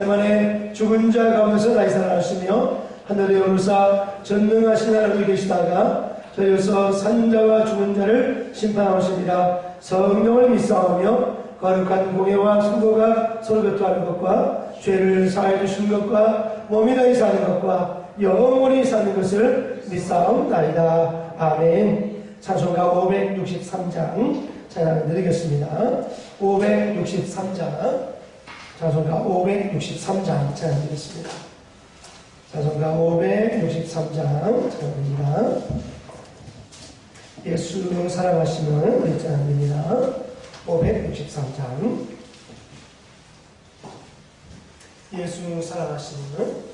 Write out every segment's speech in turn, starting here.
만에 죽은 자 가운데서 다시 살아나시며 하늘에 오르사 전능하신 하나님이 계시다가 저희로서 산 자와 죽은 자를 심판하십니다. 성령을 믿사오며 거룩한 공예와 성도가 서로 교통하는 것과 죄를 사하여 주시는 것과 몸이 다시 사는 것과 영원히 사는 것을 믿사옵나이다. 아멘. 찬송가 563장 찬양 드리겠습니다. 563장 찬송가 563장 찬양드리겠습니다. 찬송가 563장 찬양드립니다. 예수 사랑하시면 우리 찬양드립니다. 563장 예수 사랑하시면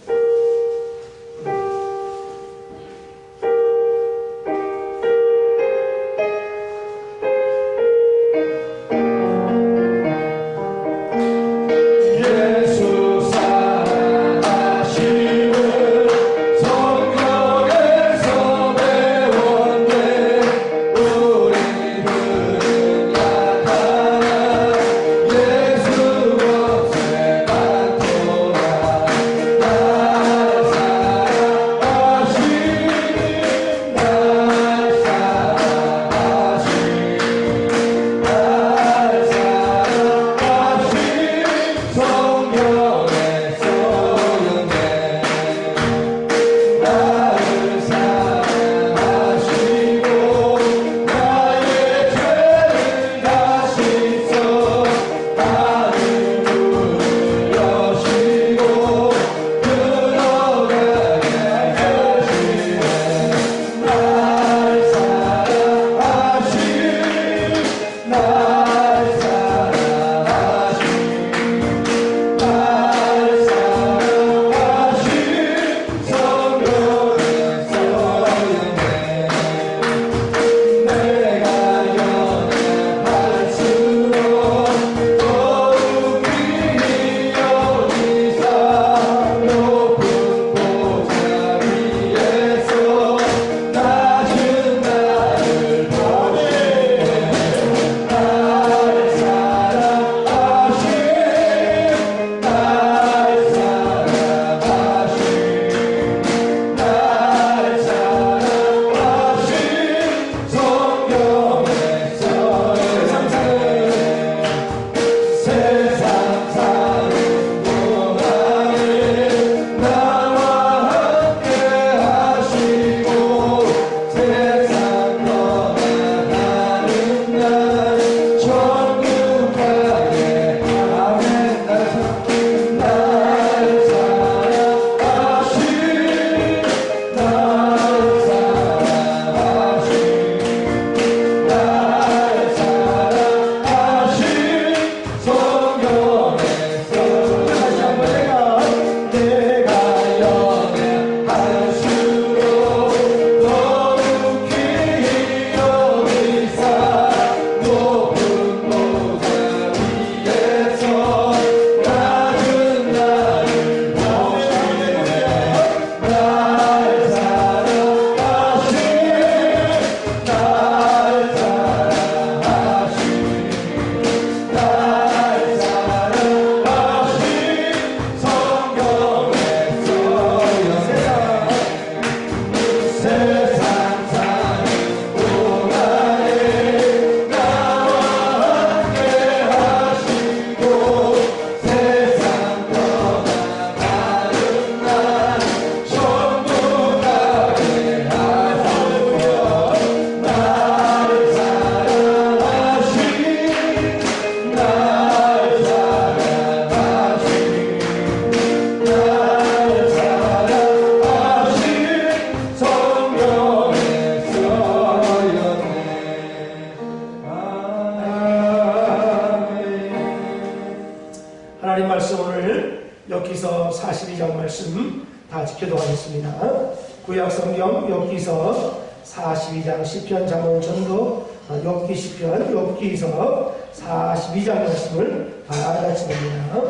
하나님 말씀 오늘 욥기서 42장 말씀 다 지켜도하겠습니다. 구약 성경 욥기서 42장 시편 잠언 전도 욥기 시편 욥기서 42장 말씀을 다 같이 봅니다.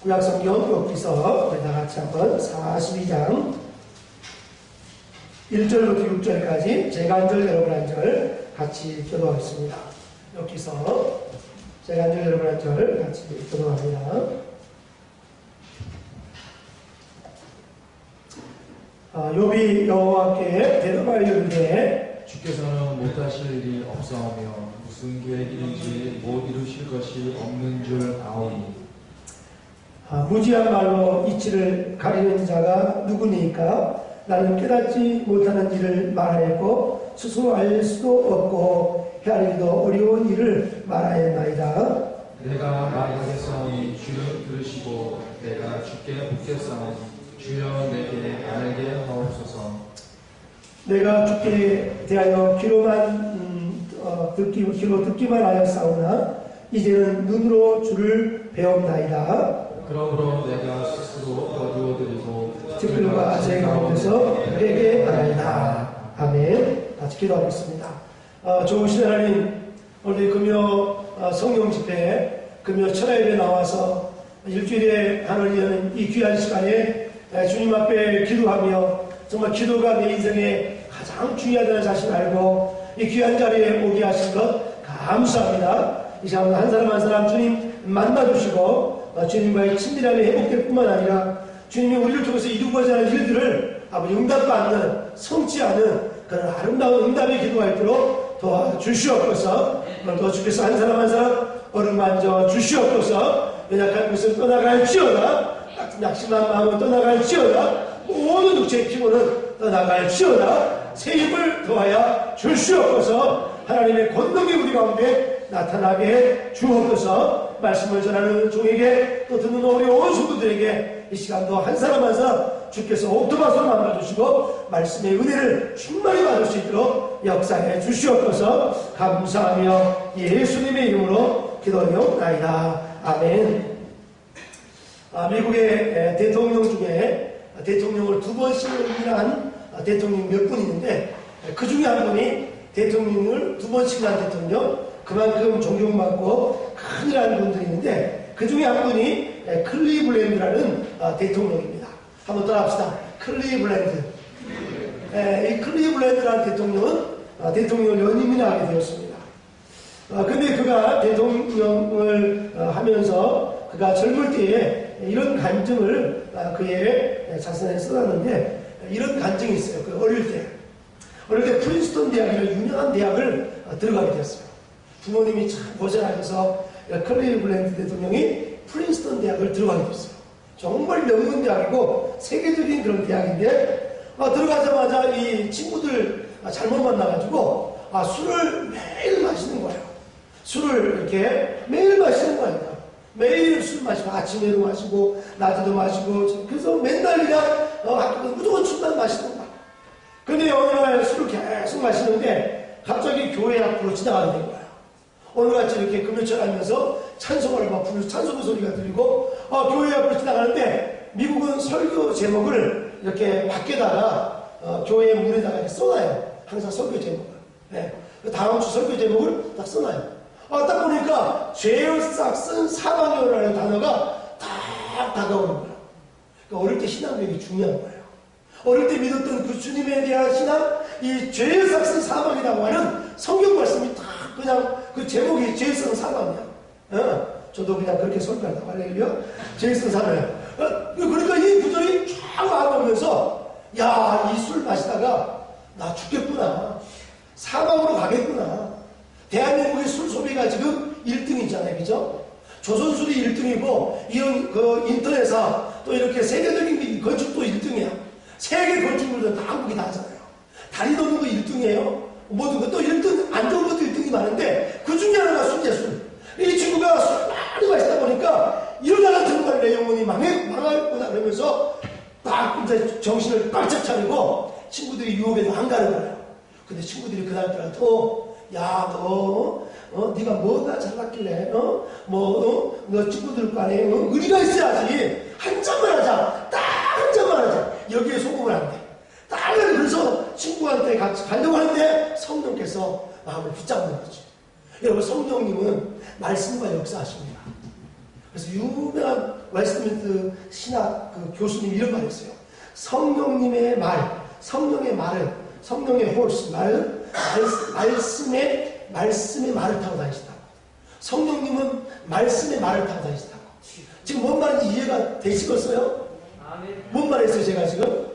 구약 성경 욥기서 우리 다 같이 한번 42장 1절부터 6절까지 제가 한 절 여러분 한 절 같이 교도하겠습니다. 욥기서 제가 한 절 여러분 한 절 같이 읽도록 합니다. 욥이 여호와께 대답하여 이르되 주께서는 못하실 일이 없사오며 무슨 계획이든지 못 이루실 것이 없는 줄 아오니 무지한 말로 이치를 가리는 자가 누구니까 나는 깨닫지 못하는 일을 말하였고 스스로 알 수도 없고 헤아리기도 어려운 일을 말하였나이다. 내가 말하겠사오니 주여 들으시고 내가 주께 묻겠사오니 주여 내게 알게 하옵소서. 내가 주께 대하여 귀로 듣기만 하였사오나 이제는 눈으로 주를 배움나이다. 그러므로 내가 스스로 거두어드리고 특별과 제 가운데서 회개 하나이다. 아멘. 같이 기도하겠습니다. 좋으신 하나님, 오늘 금요 성령 집회, 금요 철야일에 나와서 일주일에 한을 여는 이 귀한 시간에 주님 앞에 기도하며 정말 기도가 내 인생에 가장 중요하다는 사실을 알고 이 귀한 자리에 오게 하신 것 감사합니다. 이 시간 한 사람 한 사람 주님 만나주시고 주님과의 친밀함이 회복될 뿐만 아니라 주님이 우리를 통해서 이루고자 하는 일들을 아버지 응답받는 성취하는 그런 아름다운 응답의 기도가 있도록 도와주시옵소서. 오늘도 주께서 한 사람 한 사람 어루만져 주시옵소서. 연약한 것은 떠나갈지어다. 낙심한 마음은 떠나갈지어다. 모든 육체의 피곤은 떠나갈지어다. 새 힘을 더하여 주시옵소서. 하나님의 권능이 우리 가운데 나타나게 해 주옵소서. 말씀을 전하는 종에게 또 듣는 어려운 성도들에게 이 시간도 한 사람 한 사람 주께서 옥토바스로 만들어주시고 말씀의 은혜를 충만히 받을 수 있도록 역사해 주시옵소서. 감사하며 예수님의 이름으로 기도하옵나이다. 아멘. 미국의 대통령 중에 대통령을 두 번씩 일한 대통령이 몇 분 있는데 그 중에 한 분이 대통령을 두 번씩 한 대통령, 그만큼 존경받고 큰일하는 분들이 있는데 그 중에 한 분이 클리블랜드라는 대통령입니다. 한번 따라합시다. 클리블랜드. 이 클리블랜드라는 대통령은 대통령을 연임이나 하게 되었습니다. 근데 그가 대통령을 하면서 그가 젊을 때에 이런 간증을 그의 자선에 써놨는데 이런 간증이 있어요. 그 어릴 때 프린스턴 대학이라는 유명한 대학을 들어가게 됐어요. 부모님이 참 고생하셔서 클리블랜드 대통령이 프린스턴 대학을 들어가게 됐어요. 정말 명문 대학이고 세계적인 그런 대학인데 들어가자마자 이 친구들 잘못 만나가지고 술을 매일 마시는 거예요. 술을 이렇게 매일 마시는 거예요. 매일 술 마시고 아침에도 마시고 낮에도 마시고 그래서 맨날 그냥 무조건 술만 마시는 거야. 근데 어느 날 술을 계속 마시는데 갑자기 교회 앞으로 지나가게 된 거야. 오늘같이 이렇게 금요철 하면서 찬송을 막 부르고 찬송 소리가 들리고 교회 앞으로 지나가는데 미국은 설교 제목을 이렇게 밖에다가 교회 문에다가 이렇게 써놔요. 항상 설교 제목을. 네. 다음 주 설교 제목을 딱 써놔요. 딱 보니까 죄를 싹 쓴 사방이라는 단어가 딱 다가오는 거예요. 그러니까 어릴 때 신앙교육이 중요한 거예요. 어릴 때 믿었던 그 주님에 대한 신앙, 이 죄를 싹 쓴 사방이라고 하는 성경 말씀이 딱 그냥 그 제목이 죄를 쓴 사방이야. 저도 그냥 그렇게 설교한다고 할렐루야. 죄를 쓴 사방이야. 그러니까 이 구절이 쫙 와보면서 야, 이 술 마시다가 나 죽겠구나. 사방으로 가겠구나. 대한민국의 술 소비가 지금 1등이잖아요. 그죠? 조선술이 1등이고, 이런 그 인터넷사, 또 이렇게 세계적인 건축도 1등이야. 세계 건축물도 다 한국이 다 하잖아요. 다리 넘는 거 1등이에요. 모든 것도 1등, 안 좋은 것도 1등이 많은데, 그 중에 하나가 술이야, 술. 이 친구가 술 많이 마시다 보니까, 이러다가 정말 내 영혼이 망하겠구나, 그러면서, 딱 이제 정신을 바짝 차리고, 친구들이 유혹에도 안 가는 거예요. 근데 친구들이 그날따라 야, 네가 뭐가 잘났길래, 너 친구들 간에, 의리가 있어야지. 한 잔만 하자. 딱 한 잔만 하자. 여기에 속으면 안 돼. 딱 그래서 친구한테 같이 가려고 하는데 성령께서 마음을 붙잡는 거지. 여러분, 성령님은 말씀과 역사하십니다. 그래서 유명한 웨스트민스터 신학 그 교수님이 이런 말을 했어요. 성령님의 말, 성령의 말은, 성령의 홀스, 말은 말씀의 말을 타고 다니시다. 성령님은 말씀의 말을 타고 다니시다고. 지금 뭔 말인지 이해가 되시겠어요? 뭔 말했어요 제가 지금?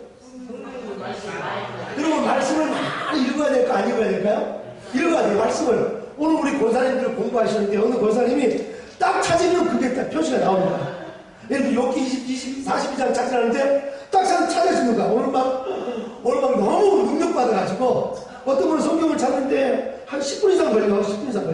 그리고 말씀을 많이 읽어야 될까 안 읽어야 될까요? 읽어야 돼요. 말씀을. 오늘 우리 권사님들 공부하시는데 어느 권사님이 딱 찾으면 그게 딱 표시가 나옵니다. 예를 들어 욥기 42장 찾으라는데 딱 찾아주는 거야. 오늘 막 너무 능력받아가지고 어떤 분은 성경을 찾는데 한 10분 이상 걸려. 10분 이상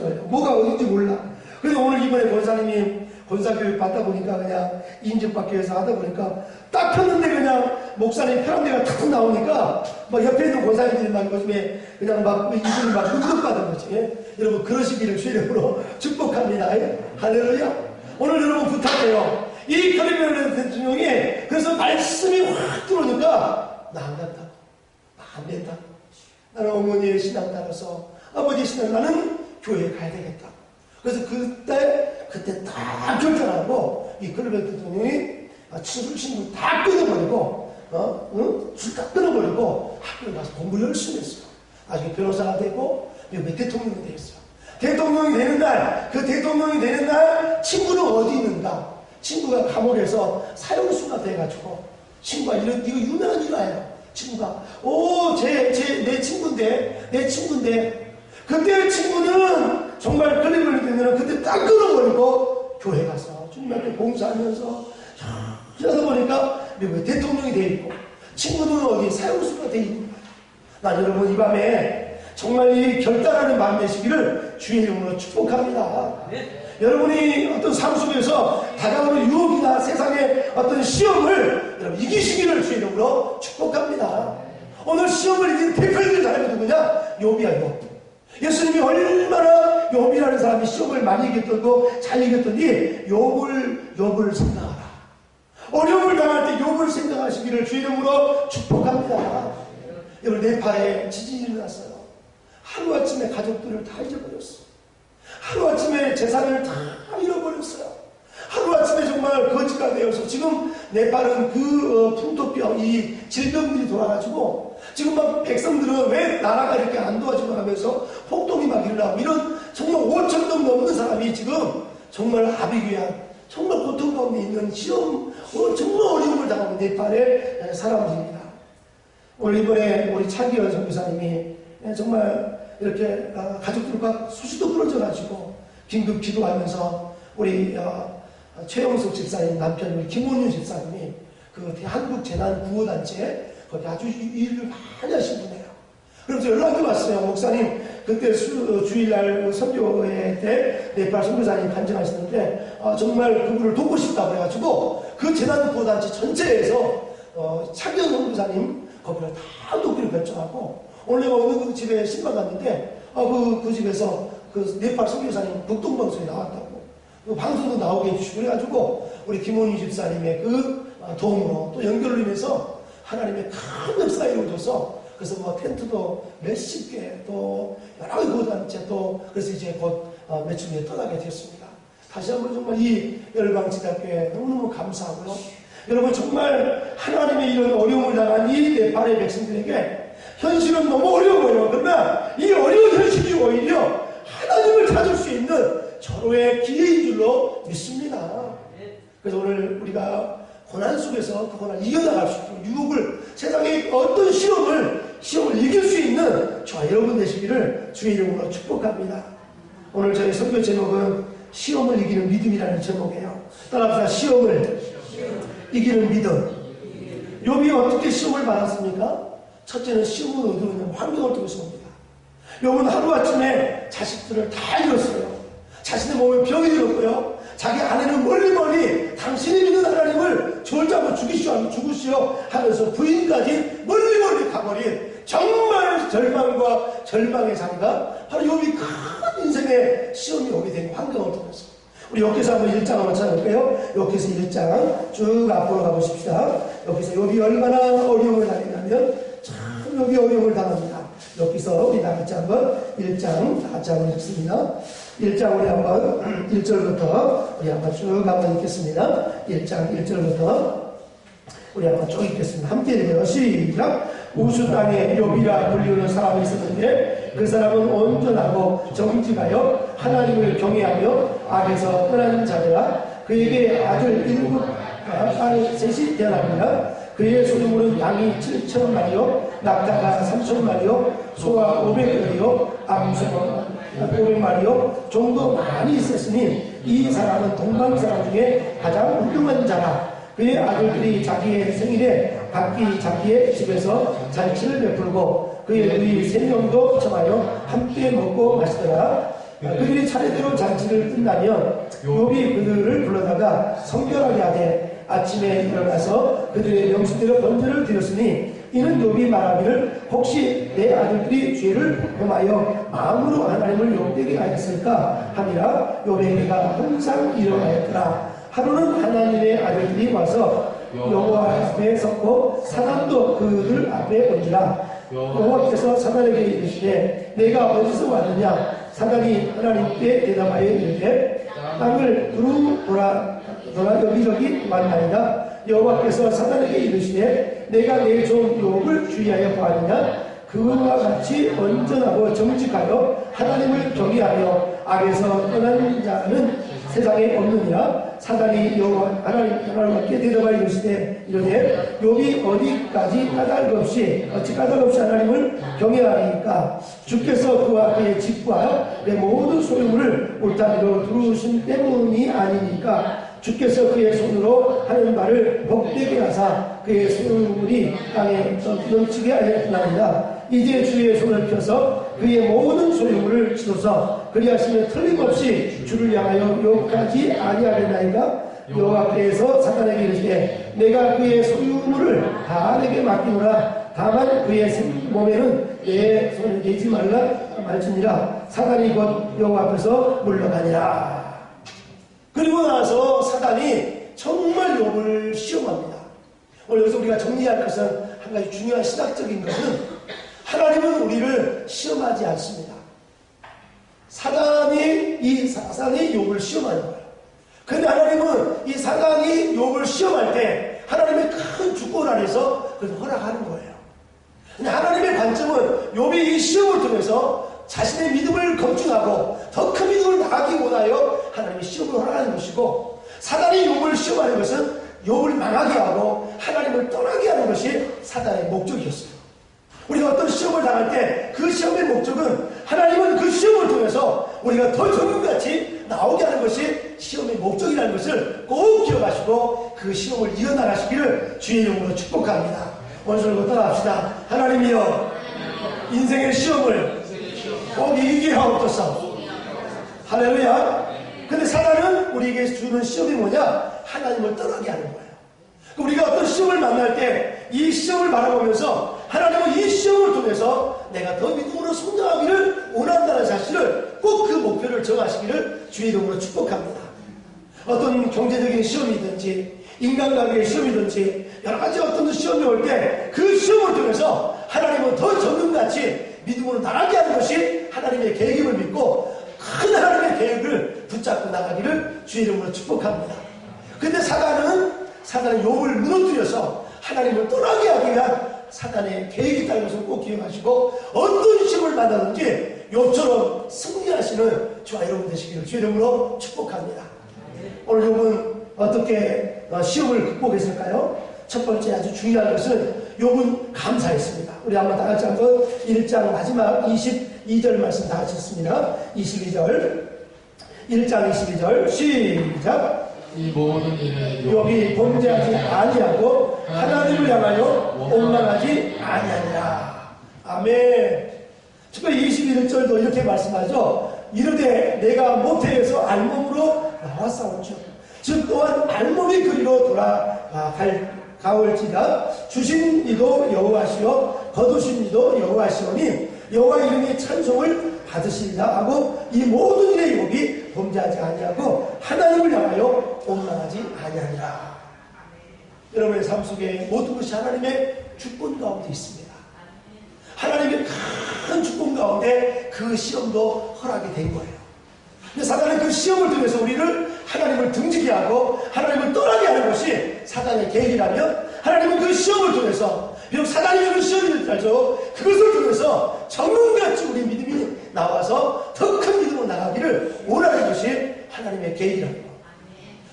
걸려. 뭐가 어딘지 몰라. 그래서 오늘 이번에 권사님이 권사교육 받다 보니까 그냥 인증받기위해서 하다 보니까 딱 폈는데 그냥 목사님 편한 데가 탁 나오니까 막 옆에 있는 권사님들이 막 요즘에 그냥 막 이분이 막 능력받은 거지. 예? 여러분 그러시기를 주의 이름으로 축복합니다. 예? 할렐루야. 오늘 여러분 부탁해요. 이 클리베르 대통령이 그래서 말씀이 확 들어오니까 나 안 갔다. 나 안 된다. 나는 어머니의 신앙 따라서 아버지의 신앙 나는 교회에 가야 되겠다. 그래서 그때 딱 결정하고 이 클리베르 대통령이 친구 다 끊어버리고 술 다 끊어버리고 학교에 가서 공부 열심히 했어요. 나중에 변호사가 되고 미국의 대통령이 되었어요. 대통령이 되는 날 친구는 어디 있는가? 친구가 감옥에서 사형수가 돼가지고 친구가 이거 유명한 일화예요. 친구가 내 친구인데 그때 친구는 정말 끌림을 때는 그때 딱 끊어버리고 교회 가서 주님한테 봉사하면서 그러다 보니까 미국의 대통령이 돼 있고 친구는 어디 사형수가 돼 있고 난 여러분 이 밤에 정말 이 결단하는 밤 되시기를 주의 이름으로 축복합니다. 여러분이 어떤 삶 속에서 다가오는 유혹이나 세상의 어떤 시험을 여러분 이기시기를 주의 이름으로 축복합니다. 오늘 시험을 이긴 대표적인 사람이 누구냐? 욥이야, 욥. 예수님이 얼마나 욥이라는 사람이 시험을 많이 이겼던 잘 이겼더니 욥을 생각하라. 어려움을 당할 때 욥을 생각하시기를 주의 이름으로 축복합니다. 여러분 네팔에 지진이 일어났어요. 하루아침에 가족들을 다 잊어버렸어. 하루아침에 재산을 다 잃어버렸어요. 하루아침에 정말 거지가 되어서 지금 네팔은 풍토병 이 질병들이 돌아가지고 지금 막 백성들은 왜 나라가 이렇게 안 도와주나 하면서 폭동이 막 일어나고 이런 정말 5,000명 넘는 사람이 지금 정말 아비규한 정말 고통 가운데 있는 시험 정말 어려움을 당하는 네팔의 사람들입니다. 오늘 이번에 우리 차기현 선교사님이 정말 이렇게 가족들과 수시도 끊어져가지고 긴급 기도하면서 우리 최영석 집사님 남편 우리 김원윤 집사님이 그 한국 재난 구호단체 거기 아주 일을 많이 하신 분이에요. 그래서 연락이 왔어요. 목사님 그때 주일날 선교회 때 네팔 선교사님 간증하시는데 정말 그분을 돕고 싶다 그래가지고 그 재난 구호단체 전체에서 차기현 선교사님 거기를 다 돕기로 결정하고 오늘 내가 어느 그 집에 신방 갔는데 그 집에서 그 네팔 선교사님 극동방송에 나왔다고 그 방송도 나오게 해주시고 그래가지고 우리 김원희 집사님의 그 도움으로 또 연결로 인해서 하나님의 큰 역사가 이루어져서 그래서 뭐 텐트도 몇십 개 또 여러 가지 구호단체 또 그래서 이제 곧 며칠 후에 떠나게 됐습니다. 다시 한번 정말 이 열방지대교회 너무너무 감사하고요. 여러분 정말 하나님의 이런 어려움을 당한 이 네팔의 백성들에게 현실은 너무 어려워요. 그러나 이 어려운 현실이 오히려 하나님을 찾을 수 있는 절호의 기회인 줄로 믿습니다. 그래서 오늘 우리가 고난 속에서 그 고난을 이겨나갈 수 있도록 유혹을 세상의 어떤 시험을 이길 수 있는 저와 여러분 되시기를 주의 이름으로 축복합니다. 오늘 저희 선교 제목은 시험을 이기는 믿음이라는 제목이에요. 따라합시다. 시험을 이기는 믿음. 욥이 어떻게 시험을 받았습니까? 첫째는 시험을 얻는 환경을 통해서 옵니다. 욥은 하루아침에 자식들을 다 잃었어요. 자신의 몸에 병이 들었고요. 자기 아내는 멀리 당신이 믿는 하나님을 졸자고 죽으시오 하면서 부인까지 멀리 가버린 정말 절망과 절망의 장가 바로 욥이 큰 인생의 시험이 오게 된 환경을 통해서 우리 욥기서 한번 1장 한번 찾아볼게요. 욥기서 1장 쭉 앞으로 가보십시다. 욥기서 욥이 얼마나 어려움을 당했냐면 참 욥이 어려움을 당합니다. 욥기서 우리 다 같이 한번 1장 다 같이 한번 읽습니다. 1장 우리 한번 1절부터 우리 한번 쭉 한번 읽겠습니다. 1장 1절부터 우리 한번 쭉 읽겠습니다. 함께 읽어요. 시작. 우수 땅에 욥이라 불리우는 사람이 있었는데 그 사람은 온전하고 정직하여 하나님을 경외하며 악에서 떠난 자들아 그에게 아들 일곱 딸 셋이 태어납니다. 그의 소유물은 양이 7,000마리요 낙타가 3,000마리요 소가 500마리요 암소가 500마리요 종도 많이 있었으니 이 사람은 동방 사람 중에 가장 훌륭한 자라. 그의 아들들이 자기의 생일에 각기 자기의 집에서 잔치를 베풀고 그의 누이 3명도 청하여 함께 먹고 마시더라. 그들이 차례대로 잔치를 끝나면 욥이 그들을 불러다가 성결하게 하되 아침에 일어나서 그들의 명수대로 번제를 드렸으니 이는 욥이 말하기를 혹시 내 아들들이 죄를 범하여 마음으로 하나님을 욕되게 하였을까 하니라. 욥의 일가 항상 일어나였더라. 하루는 하나님의 아들들이 와서 여호와 앞에 섰고 사단도 그들 앞에 온지라. 여호와께서 사단에게 이르시되 내가 어디서 왔느냐. 사단이 하나님께 대답하여 이르되 땅을 두루 돌아 여기저기 만나이다. 여호와께서 사단에게 이르시되 내가 내 종 욥을 주의하여 보았느냐. 그와 같이 온전하고 정직하여 하나님을 경외하며 악에서 떠난 자는 세상에 없느니라. 사단이 여호와 하나님께 대답하여 이르시되 이르되 욥이 어디까지 까닭없이 하나님을 경외하리까. 주께서 그와 그의 집과 내 모든 소유물을 울타리로 두르신 때문이 아니니까. 주께서 그의 손으로 하는 말을 복되게 하사 그의 소유물이 땅에 넘치게 하였나이다. 이제 주의 손을 펴서 그의 모든 소유물을 치소서. 그리하시면 틀림없이 주를 향하여 욕하지 아니하겠나이까. 여호와께서 사단에게 이르시되 내가 그의 소유물을 다 내게 맡기노라. 다만 그의 몸에는 내 손을 대지 말라 말지니라. 사단이 곧 여호와 앞에서 물러가니라. 그리고 나서 사단이 정말 욥을 시험합니다. 오늘 여기서 우리가 정리할 것은 한 가지 중요한 신학적인 것은 하나님은 우리를 시험하지 않습니다. 사단이 욥을 시험하는 거예요. 그런데 하나님은 이 사단이 욥을 시험할 때 하나님의 큰 주권 안에서 그래서 허락하는 거예요. 근데 하나님의 관점은 욥이 이 시험을 통해서 자신의 믿음을 검증하고 더 큰 믿음을 나가기 원하여 하나님이 시험을 허락하는 것이고, 사단이 욥을 시험하는 것은 욥을 망하게 하고 하나님을 떠나게 하는 것이 사단의 목적이었어요. 우리가 어떤 시험을 당할 때 그 시험의 목적은 하나님은 그 시험을 통해서 우리가 더 정금같이 나오게 하는 것이 시험의 목적이라는 것을 꼭 기억하시고 그 시험을 이어나가시기를 주의 이름으로 축복합니다. 오늘 따라합시다. 하나님이여, 인생의 시험을 꼭 이기게 하옵소서. 할렐루야. 근데 사단은 우리에게 주는 시험이 뭐냐? 하나님을 떠나게 하는 거예요. 우리가 어떤 시험을 만날 때 이 시험을 바라보면서 하나님은 이 시험을 통해서 내가 더 믿음으로 성장하기를 원한다는 사실을 꼭 그 목표를 정하시기를 주의 이름으로 축복합니다. 어떤 경제적인 시험이든지 인간관계의 시험이든지 여러 가지 어떤 시험이 올 때 그 시험을 통해서 하나님은 더 정금같이 믿음으로 나가게 하는 것이 하나님의 계획임을 믿고 큰 하나님의 계획을 붙잡고 나가기를 주의 이름으로 축복합니다. 근데 사단은 욥을 무너뜨려서 하나님을 떠나게 하기 위한 사단의 계획이 있다는 것을 꼭 기억하시고 어떤 시험을 만나든지 욥처럼 승리하시는 저와 여러분 되시기를 주의 이름으로 축복합니다. 오늘 욥은 어떻게 시험을 극복했을까요? 첫 번째 아주 중요한 것은 욥은 감사했습니다. 우리 한번 다 같이 한번 1장 마지막 22절 말씀 다 같이 읽습니다. 22절 1장 22절 시작. 이 모든 일은 욥이 범죄하지 아니하고 하나님을 향하여 원망하지 아니하니라. 아멘. 특별히 21절도 이렇게 말씀하죠. 이르되 내가 모태에서 알몸으로 나왔사오죠. 즉 또한 알몸이 그리로 돌아가올지라. 주신 이도 여호와시오 거두신 이도 여호와시오니 여호와 이름이 찬송을 받으시리라 하고 이 모든 일에 욥이 범죄하지 아니하고 하나님을 향하여 원망하지 아니하니라. 여러분의 삶 속에 모든 것이 하나님의 주권 가운데 있습니다. 하나님의 큰 주권 가운데 그 시험도 허락이 된 거예요. 근데 사단은 그 시험을 통해서 우리를 하나님을 등지게 하고 하나님을 떠나게 하는 것이 사단의 계획이라면, 하나님은 그 시험을 통해서, 비록 사단이 주는 시험이랄지라도 그것을 통해서 정금같이 우리 믿음이 나와서 더 큰 믿음을 들고 나가기를 원하는 것이 하나님의 계획이라는 것.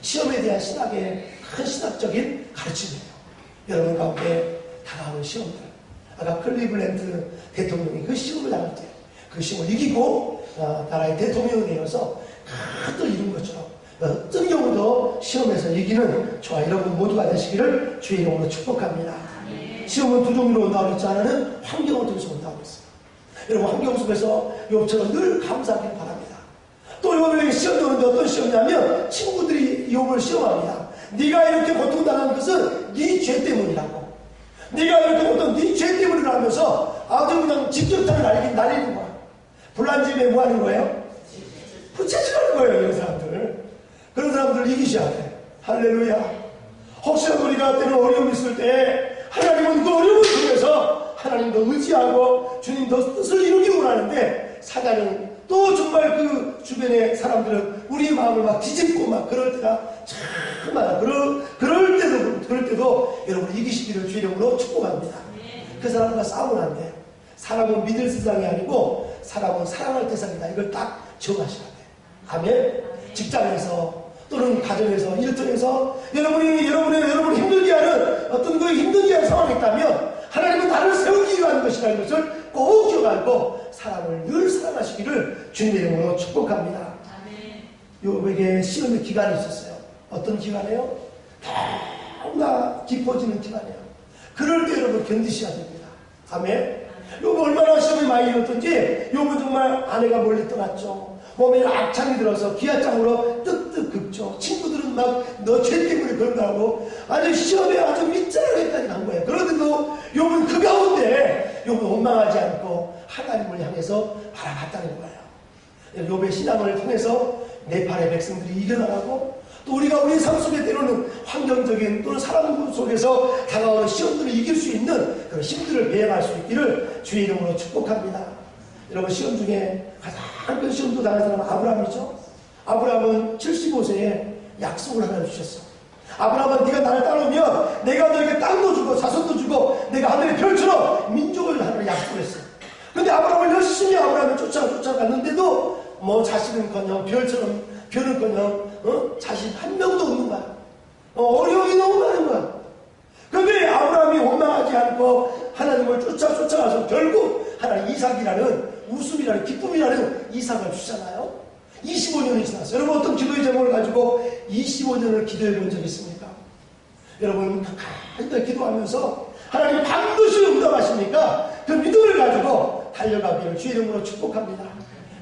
시험에 대한 신학의 큰 신학적인 가르침이에요. 여러분 가운데 다가오는 시험들. 아까 클리블랜드 대통령이 그 시험을 나갈 때 그 시험을 이기고 나라의 대통령이 되어서 큰 을 이룬 것처럼 어떤 경우도 시험에서 이기는 저와 여러분 모두가 되시기를 주의 이름으로 축복합니다. 시험은 두 종류로 온다고 그랬지 하나는 환경을 통해서 온다고 그랬어요. 여러분 환경 속에서 욥처럼 늘 감사하길 바랍니다. 또 욥에게 시험이 오는데 어떤 시험이냐면 친구들이 욥을 시험합니다. 네가 이렇게 고통당한 것은 네 죄 때문이라고. 네가 이렇게 고통 네 죄 때문이라고 하면서 아주 그냥 직접적으로 날리는 거야. 불난 집에 뭐 하는 거예요? 부채질하는 거예요. 이런 사람들. 그런 사람들을 이기셔야 돼. 할렐루야. 혹시라도 우리가 때는 어려움이 있을 때 하나님은 그 어려움을 통해서 하나님도 의지하고 주님도 뜻을 이루기 원하는데 사단은 또 정말 그 주변의 사람들은 우리의 마음을 막 뒤집고 막 그럴 때가 참 많아. 그럴 때도 여러분 이기시기를 주의 이름으로 축복합니다. 그 사람과 싸우면 안 돼요. 사람은 믿을 세상이 아니고 사람은 사랑할 대상이다. 이걸 딱 정하셔야 돼요. 아멘. 직장에서 또는 가정에서 일터에서 여러분이 힘들게 하는 어떤 그 힘들게 하는 상황이 있다면 하나님은 나를 세우기 위한 것이라는 것을 꼭 기억하고 사람을 늘 사랑하시기를 주님의 이름으로 축복합니다. 욥에게 시험의 기간이 있었어요. 어떤 기간이에요? 너무나 깊어지는 기간이에요. 그럴 때 여러분 견디셔야 됩니다. 아멘. 욥은 얼마나 시험이 많이 일었던지 욥은 정말 아내가 멀리 떠났죠. 몸에 악창이 들어서 기아장으로 뜨뜻 긁죠. 친구들은 막 너 죄 때문에 그런다고 아주 시험에 아주 밑자락에까지 간 거예요. 그런데도 욥은 그 가운데 욥은 원망하지 않고 하나님을 향해서 바라봤다는 거예요. 욥의 신앙을 통해서 네팔의 백성들이 이겨나가고 또 우리가 우리 삶 속에 때로는 환경적인 또는 사람 속에서 다가오는 시험들을 이길 수 있는 그런 힘들을 배양할 수 있기를 주의 이름으로 축복합니다. 여러분 시험 중에 가장 큰 시험도 당한 사람은 아브라함이죠. 아브라함은 75세에 약속을 하나 주셨어. 아브라함은 네가 나를 따르면 내가 너에게 땅도 주고 자손도 주고 내가 하늘의 별처럼 민족을 하는 약속을 했어. 근데 아브라함을 열심히 아브라함을 쫓아갔는데도 뭐 자식은커녕 별은커녕 자식 한 명도 없는 거야. 어려움이 너무 많은 거야. 그런데 아브라함이 원망하지 않고 하나님을 쫓아가서 결국 하나님 이삭이라는 웃음이라는 기쁨이라는 이삭을 주잖아요. 25년이 지났어요. 여러분 어떤 기도의 제목을 가지고 25년을 기도해 본 적 있습니까? 여러분 간절히 기도하면서 하나님 반드시 응답하시니까 그 믿음을 가지고 달려가기를 주의 이름으로 축복합니다.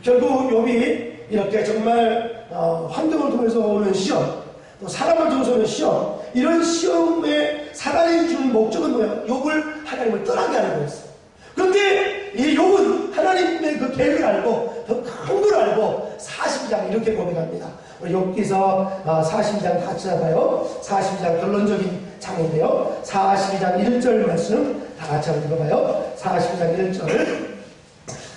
결국 욥이 이렇게 정말 환경을 통해서 오는 시험, 또 사람을 통해서 오는 시험, 이런 시험에 사단이 주는 목적은 뭐예요? 욥을 하나님을 떠나게 하는 거였어요. 그런데 이 욥은 하나님의 그 계획을 알고 더 큰 걸 알고 42장 이렇게 고백합니다. 욥기서 42장 같이 잡아요. 42장 결론적인 장인데요. 42장 1절 말씀 다 같이 한번 읽어봐요. 42장 1절을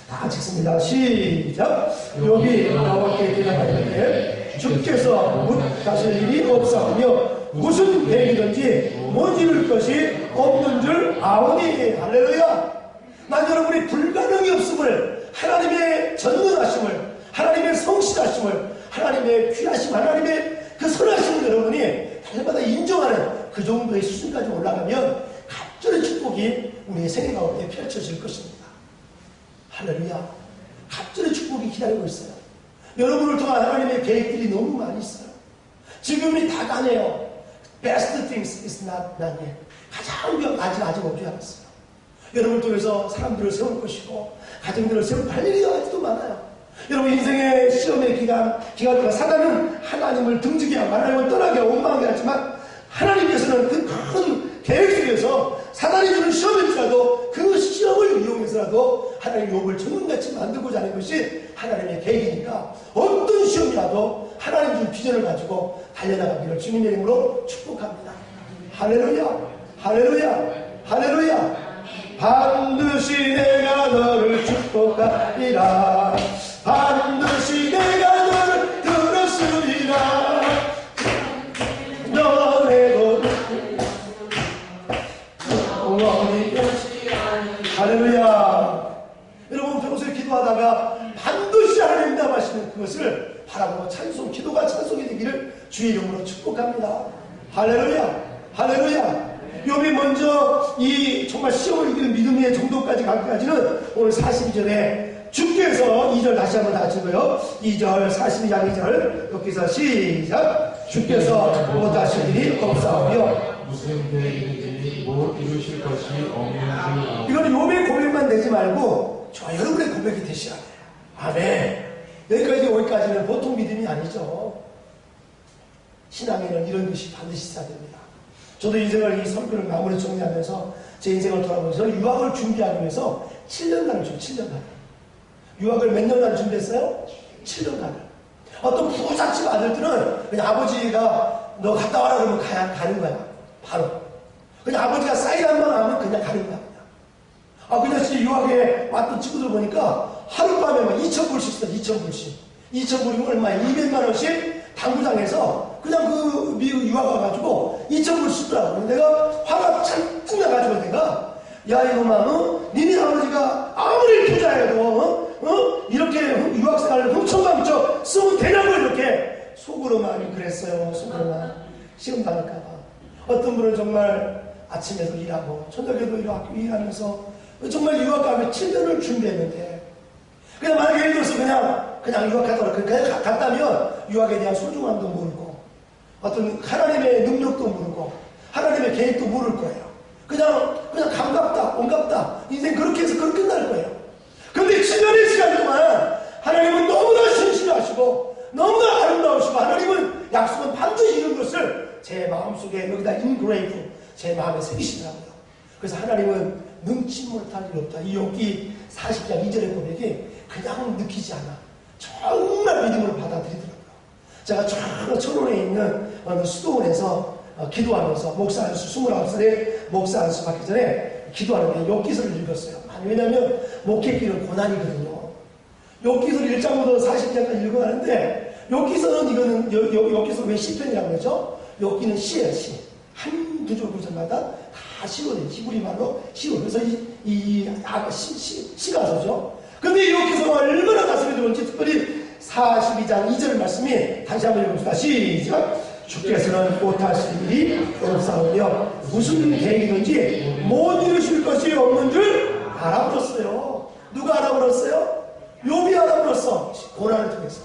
다 같이 읽습니다. 시작. 욥이 여호와께 대답하되 주께서 묻하실 일이 없사오며 무슨 계획이든지 못 이룰 것이 없는 줄 아오니. 할렐루야. 난 여러분이 불가능이 없음을, 하나님의 전능하심을, 하나님의 성실하심을, 하나님의 귀하심, 하나님의 그 선하심을 여러분이 달마다 인정하는 그 정도의 수준까지 올라가면 갑절의 축복이 우리의 생애 가운데 펼쳐질 것입니다. 할렐루야. 갑절의 축복이 기다리고 있어요. 여러분을 통한 하나님의 계획들이 너무 많이 있어요. 지금이 다 가네요. Best things is not yet. 가장 아직 오지 않았어요. 여러분을 통해서 사람들을 세울 것이고 가정들을 세울 할 일이 아직도 많아요. 여러분 인생의 시험의 기간 동안 사단은 하나님을 등지게 하고 하나님을 떠나게 하고 원망하게 하지만 하나님께서는 그 큰 계획 속에서 사단이 주는 시험일지라도 그 시험을 이용해서라도 하나님 욥을 전능같이 만들고자 하는 것이 하나님의 계획이니까 어떤 시험이라도 하나님 준 비전을 가지고 달려나가기를 주님의 이름으로 축복합니다. 할렐루야. 할렐루야. 할렐루야. 반드시 내가 너를 축복하리라. 반드시 내가 너를 들었으리라. 너네도 영원히 할렐루야. 여러분 평소에 기도하다가 반드시 하나님 응답하시는 주의 이름으로 축복합니다. 할렐루야, 할렐루야. 욥이 먼저 이 정말 시험을 이기는 믿음의 정도까지 가기까지는 오늘 42절에 주께서 2절 다시 한번 다 치고요. 2절 42장 2절 여기서 시작. 주께서 못하실 일이 없사오며 무슨 계획이든지 뭘 이루실 것이 없는 줄 아오며. 이거는 욥의 고백만 내지 말고 저 여러분의 고백이 되셔야 돼요. 아멘. 여기까지는 보통 믿음이 아니죠. 신앙에는 이런 것이 반드시 있어야 됩니다. 저도 인생을 이 선교를 마무리 정리하면서 제 인생을 돌아보면서 유학을 준비하기 위해서 7년간을 줬어요. 7년간. 유학을 몇 년간 준비했어요? 7년간을. 어떤 부잣집 아들들은 그냥 아버지가 너 갔다 와라 그러면 가는 거야. 바로. 그냥 아버지가 사인 한 번 하면 그냥 가는 거야. 그냥 유학에 왔던 친구들 보니까 하룻밤에 막 2,000불씩 써. 2,000불씩. 2,000불이면 얼마야? 200만 원씩 당구장에서 그냥 그 미국 유학 와가지고 2,000불 쓰더라고. 내가 화가 잔뜩 나가지고 내가 야 이놈아 니네 아버지가 아무리 부자해도 이렇게 유학생활을 훔쳐가면서 쓰면 되냐고 이렇게 속으로만 그랬어요. 속으로만 시험 당할까봐. 어떤 분은 정말 아침에도 일하고 저녁에도 일하면서 정말 유학 가면 7년을 준비했는데 그냥 만약에 예를 들어서 그냥 유학 그냥 갔다면 유학에 대한 소중함도 모르고 어떤 하나님의 능력도 모르고 하나님의 계획도 모를 거예요. 그냥 감갑다, 온갑다. 인생 그렇게 해서 그렇게 끝날 거예요. 그런데 7년의 시간 동안 하나님은 너무나 신실하시고 너무나 아름다우시고 하나님은 약속은 반드시 이룬 것을 제 마음속에 여기다 인그레이브 제 마음에 새기시더라고요. 그래서 하나님은 능치 못할 일 없다. 이 욥기 40장 2절의 고백이 그냥 느끼지 않아. 정말 믿음으로 받아들이더라고요. 제가 저 철원에 있는 어느 수도원에서 기도하면서 목사 안수 29살에 목사 안수 받기 전에 기도하는데 욥기서를 읽었어요. 왜냐하면 목회길은 고난이거든요. 욥기서를 1장부터 40장까지 읽어가는데 욥기서는 이거는 욥기서 왜 시편이라고 그러죠? 욥기는 시예요. 시. 한 구절마다 다 시거든요. 히브리 말로 시고. 그래서 시가서죠. 근데 욥기서가 얼마나 가슴에 들어온지 특별히 42장 2절 말씀이 다시 한번 읽어봅시다. 시작. 주께서는 못하실 일이 없사오며 무슨 계획이든지 못 이루실 것이 없는 줄 알아버렸어요. 누가 알아버렸어요? 욥이 알아버렸어. 고난을 통해서.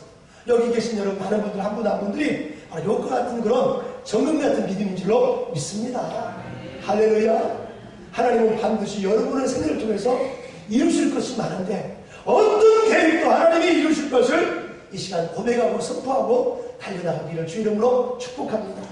여기 계신 여러분 많은 분들 한 분 한 분들이 욥과 같은 그런 정금 같은 믿음인 줄로 믿습니다. 할렐루야. 하나님은 반드시 여러분의 생애를 통해서 이루실 것이 많은데 어떤 계획도 하나님이 이루실 것을 이 시간 고백하고 선포하고 달려나가기를 주 이름으로 축복합니다.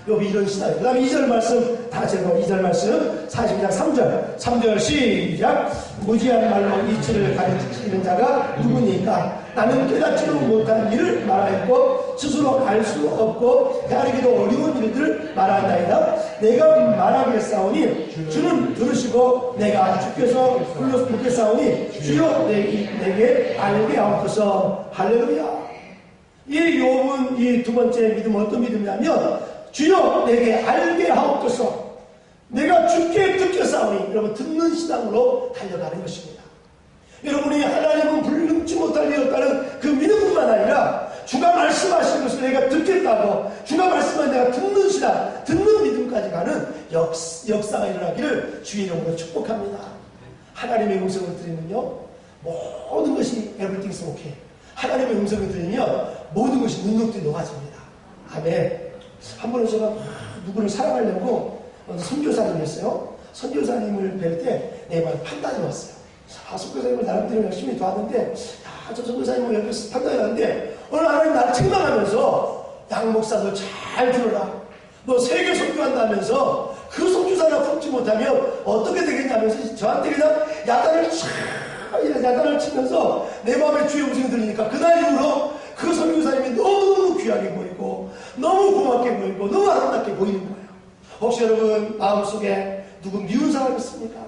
욥이 이런 시나리오. 그 다음에 2절 말씀 다 제가 2절 말씀 42장 3절 시작. 무지한 말로 이치를 가르치는 자가 누구니까 나는 깨닫지도 못한 일을 말하였고 스스로 알 수 없고 헤아리기도 어려운 일들을 말한다이다. 내가 말하겠사오니 주는 들으시고 내가 주께서 불러서 듣겠사오니 주여 내게 알게 하옵소서. 할렐루야. 이 욥은 이 두 번째 믿음 어떤 믿음이냐면 주여 내게 알게 하옵소서. 내가 주께 듣겠사오니 여러분 듣는 신앙으로 달려가는 것입니다. 여러분이 하나님은 불능치 못할 일 없다는 그 믿음뿐만 아니라 주가 말씀하신 것을 내가 듣겠다고 주가 말씀한 내가 듣는 신앙 듣는 믿음까지 가는 역사가 일어나기를 주의 이름으로 축복합니다. 하나님의 음성을 들으면요 모든 것이 everything's okay. 하나님의 음성을 들으면 모든 것이 능력들이 녹아집니다. 아멘. 한 번은 제가 누구를 사랑하려고 선교사님이었어요. 선교사님을 뵐 때 내 말 판단이 왔어요. 선교사님을 나름대로 열심히 도왔는데 저 선교사님을 옆에서 판단이 왔는데 어느 하나님 나를 책망하면서 양 목사도 잘 들어라. 너 세계 선교한다면서 그 선교사나 품지 못하면 어떻게 되겠냐면서 저한테 그냥 야단을 치면서 내 마음에 주의 음성이 들리니까 그날 이후로 그 선교사님이 너무너무 귀하게 보이고 너무 고맙게 보이고 너무 아름답게 보이는 거예요. 혹시 여러분 마음속에 누구 미운 사람 있습니까?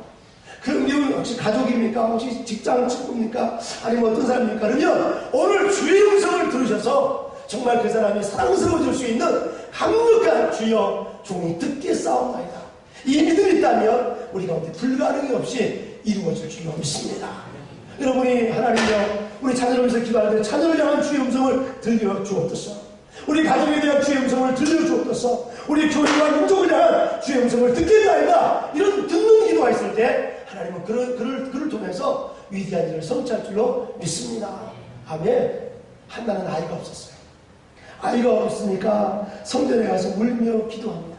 그 미운 혹시 가족입니까? 혹시 직장 친구입니까? 아니면 어떤 사람입니까? 그러면 오늘 주의 음성을 들으셔서 정말 그 사람이 사랑스러워질 수 있는 강력한 주여 종이 듣겠사옵나이다. 이 믿음이 있다면 우리 가운데 불가능이 없이 이루어질 줄로 믿습니다. 여러분이 하나님여 우리 자녀를 위해서 기도하는데 자녀를 향한 주의 음성을 들려 주옵소서. 우리 가정에 대한 주의 음성을 들려주옵소서. 우리 교회와 민족을 향한 주의 음성을 듣겠나이다. 이런 듣는 기도가 있을 때 하나님은 그를 통해서 위대한 일을 성취할 줄로 믿습니다. 아멘. 한나는 아이가 없었어요. 아이가 없으니까 성전에 가서 울며 기도합니다.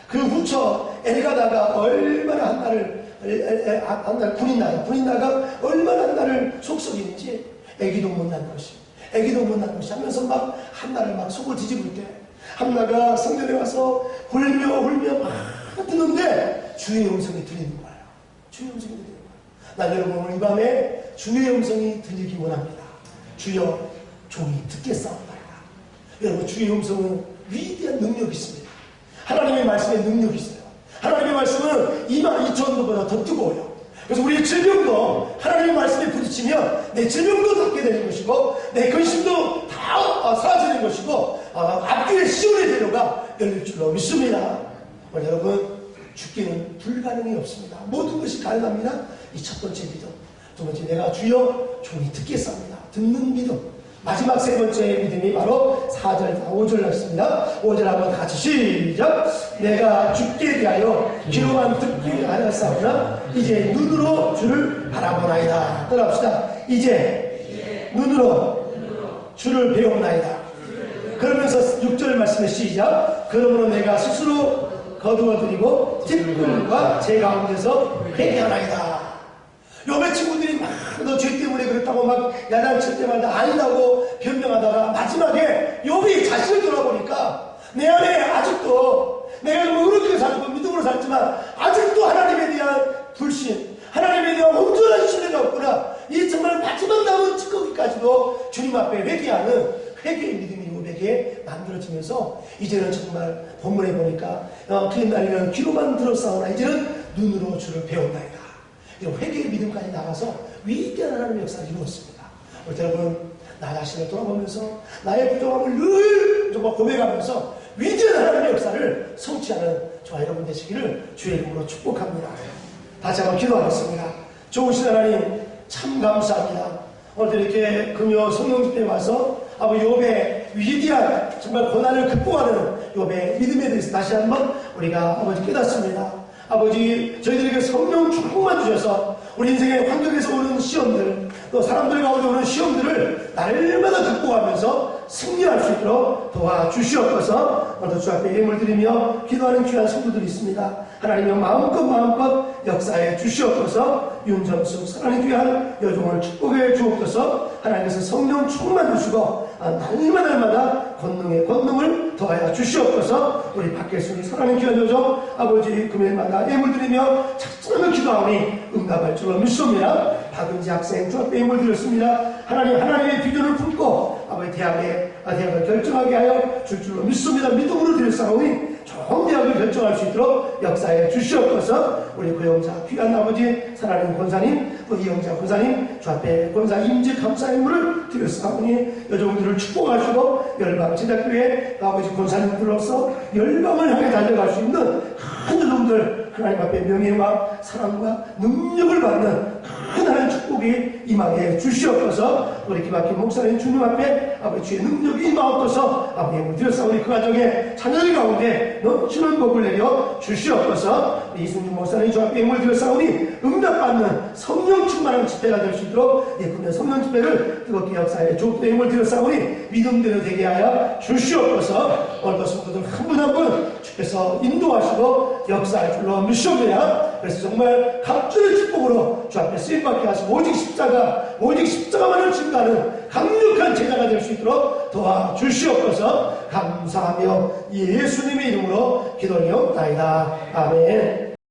그 후처 엘가다가 얼마나 한나를 군인나가 얼마나 한나를 속썩이는지 애기도 못 낳는 것이 하면서 막 한나를 막 속을 뒤집을 때 한나가 성전에 와서 울며 막 듣는데 주의 음성이 들리는 거예요. 주의 음성이 들리는 거예요. 난 여러분 오늘 이 밤에 주의 음성이 들리기 원합니다. 주여 종이 듣겠사옵나이다. 여러분 주의 음성은 위대한 능력이 있습니다. 하나님의 말씀에 능력이 있어요. 하나님의 말씀은 22,000도보다 더 뜨거워요. 그래서 우리의 질병도 하나님의 말씀에 부딪히면 내 질병도 낫게 되는 것이고 내 근심도 다 사라지는 것이고 앞길에 시온의 대로가 열릴 줄로 믿습니다. 여러분 죽기는 불가능이 없습니다. 모든 것이 가능합니다. 이 첫 번째 믿음. 두 번째 내가 주여 종이 듣겠습니다. 듣는 믿음. 마지막 세 번째 믿음이 바로 4절과 5절 했습니다. 5절 한번 같이 시작. 내가 죽게 대하여 귀로만 듣게 하였사오나 이제 눈으로 주를 바라보나이다. 따라합시다. 이제 눈으로 주를 배움나이다. 그러면서 6절 말씀에 시작. 그러므로 내가 스스로 거두어드리고 뒷굴과 제 가운데서 회개하나이다. 요배 친구들이 막 너 죄 때문에 그랬다고 막 야단칠 때마다 아니라고 변명하다가 마지막에 요비 자신을 돌아보니까 내 안에 아직도 내가 좀 의롭게 살고 믿음으로 살지만 아직도 하나님에 대한 불신, 하나님에 대한 온전한 신뢰가 없구나. 이 정말 마지막 남은 찌꺼기까지도 주님 앞에 회개하는 회개의 믿음이 요백에 만들어지면서 이제는 정말 본문에 보니까 틀린 날이면 귀로만 들었사오나 이제는 눈으로 주를 배운다이다. 이런 회개의 믿음까지 나가서 위대한 하나님의 역사를 이루었습니다. 여러분 나 자신을 돌아보면서 나의 부족함을 늘 정말 고백하면서 위대한 하나님의 역사를 성취하는 저와 여러분 되시기를 주의 이름으로 축복합니다. 다시 한번 기도하겠습니다. 좋으신 하나님 참 감사합니다. 오늘 이렇게 금요 성령집회에 와서 아버지 욥의 위대한 정말 고난을 극복하는 욥의 믿음에 대해서 다시 한번 우리가 아버지 깨닫습니다. 아버지 저희들에게 성령 축복만 주셔서 우리 인생의 환경에서 오는 시험들 또 사람들 가운데 오는 시험들을 날마다 극복하면서 승리할 수 있도록 도와주시옵소서. 오늘도 주 앞에 예물 드리며 기도하는 귀한 성도들이 있습니다. 하나님의 마음껏 역사해 주시옵소서. 윤정숙 사랑의 귀한 여종을 축복해 주옵소서. 하나님께서 성령 충만 주시고 날마다 권능의 권능을 더하여 주시옵소서. 우리 박계순이 사랑의 귀한 여종 아버지 금요일마다 예물 드리며 작정하며 기도하오니 응답할 줄로 믿습니다. 박은지 학생 주 앞에 예물 드렸습니다. 하나님의 비전을 품고 아버지 대학을 결정하게 하여 줄 줄로 믿습니다. 믿음으로 드렸사오니 좋은 대학을 결정할 수 있도록 역사해 주시옵소서. 우리 고영자 귀한 아버지 사랑하는 권사님 또 이영자 권사님 주 앞에 권사 임재 감사 예물을 드렸사오니 여종들을 축복하시고 열방 제자교회 아버지 권사님들로서 열방을 향해 달려갈 수 있는 큰 여종들 하나님 앞에 명예와 사랑과 능력을 받는 큰 하나님 축복이 임하게 주시옵소서. 우리 기박힌 목사님 주님 앞에 아버지 주의 능력이 임하옵소서. 아버지 예물 드렸사오니 그 가정에 자녀들 가운데 넘치는 복을 내려 주시옵소서. 이승준 목사님 주 앞에 예물 드렸사오니 응답받는 성령 충만한 집회가 될 수 있도록 예컨대 성령 집회를 뜨겁게 역사해 주옵소서. 예물 드렸사오니 믿음대로 되게 하여 주시옵소서. 오늘도 성도들 한 분 한 분 주께서 인도하시고 역사할 줄로 믿습니다. 그래서 정말 갑절의 축복으로 주 앞에 쓰임받게 하시고 오직 십자가만을 증거하는 강력한 제자가 될 수 있도록 도와주시옵소서. 감사하며 예수님의 이름으로 기도하옵나이다. 아멘.